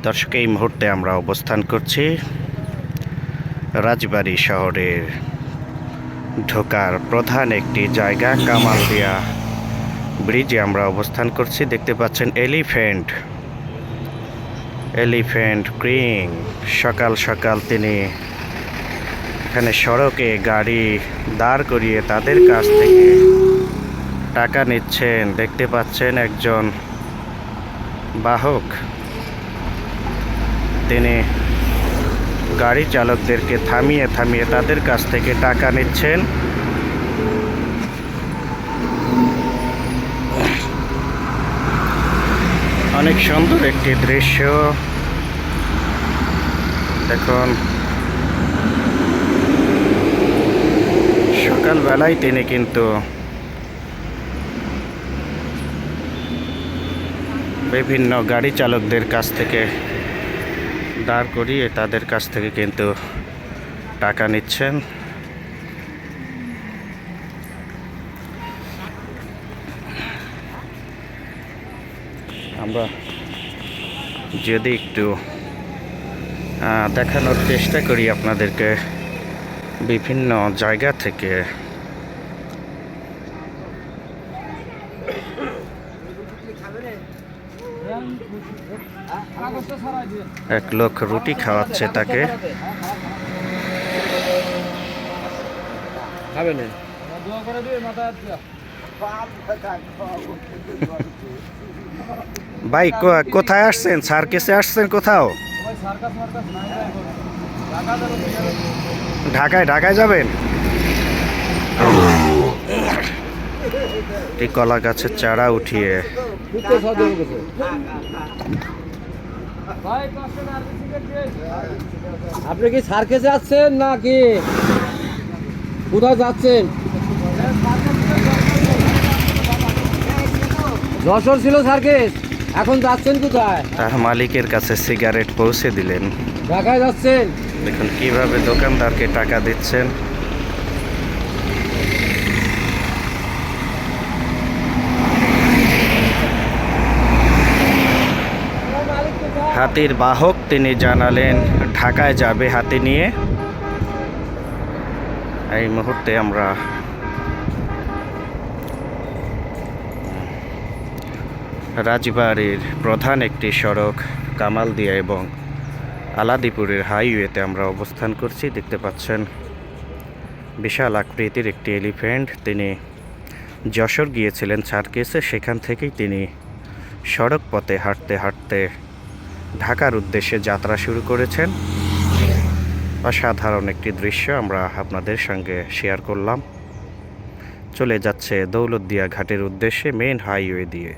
দর্শক, এই মুহূর্তে আমরা অবস্থান করছি রাজবাড়ী শহরের ঢোকার প্রধান একটি জায়গা কামালদিয়া ব্রিজে আমরা অবস্থান করছি। দেখতে পাচ্ছেন এলিফ্যান্ট ক্রিং সকাল সকাল তিনি এখানে সড়কে গাড়ি দাঁড় করিয়ে তাদের কাছ থেকে টাকা নিচ্ছেন। দেখতে পাচ্ছেন একজন বাহক, তিনি গাড়ি চালকদেরকে থামিয়ে থামিয়ে তাদের কাছ থেকে টাকা নিচ্ছেন। অনেক সুন্দর একটি দৃশ্য। দেখুন, সকালবেলায় তিনি কিন্তু বিভিন্ন গাড়ি চালকদের কাছ থেকে দাঁড় করিয়ে তাদের কাছ থেকে কিন্তু টাকা নিচ্ছেন। আমরা যদি একটু দেখানোর চেষ্টা করি আপনাদেরকে বিভিন্ন জায়গা থেকে, এক লোক রুটি খাওয়াচ্ছে তাকে। ভাই, কোথায় আসছেন? সার্কাসে আসছেন কোথাও? ঢাকায় যাবেন? কলা গাছের চারা উঠিয়ে আপনি কি সার্কাসে যাচ্ছেন নাকি কোথাও যাচ্ছেন? যশোর ছিল সার্কাস, এখন যাচ্ছেন কোথায়? তার মালিকের কাছে সিগারেট পৌঁছে দিলেন। ঢাকায় যাচ্ছেন? দেখুন কিভাবে দোকানদারকে টাকা দিচ্ছেন। হাতির বাহক তিনি জানালেন ঢাকায় যাবে হাতি নিয়ে। এই মুহূর্তে আমরা রাজবাড়ীর প্রধান একটি সড়ক কামালদিয়া এবং আলাদিপুরের হাইওয়েতে আমরা অবস্থান করছি। দেখতে পাচ্ছেন বিশাল আকৃতির একটি এলিফ্যান্ট। তিনি যশোর গিয়েছিলেন সার্কাসে, সেখান থেকেই তিনি সড়ক পথে হাঁটতে হাঁটতে ঢাকার উদ্দেশ্যে যাত্রা শুরু করেছেন। অসাধারণ একটি দৃশ্য আমরা আপনাদের সঙ্গে শেয়ার করলাম। চলে যাচ্ছে দৌলতদিয়া ঘাটের উদ্দেশ্যে মেইন হাইওয়ে দিয়ে।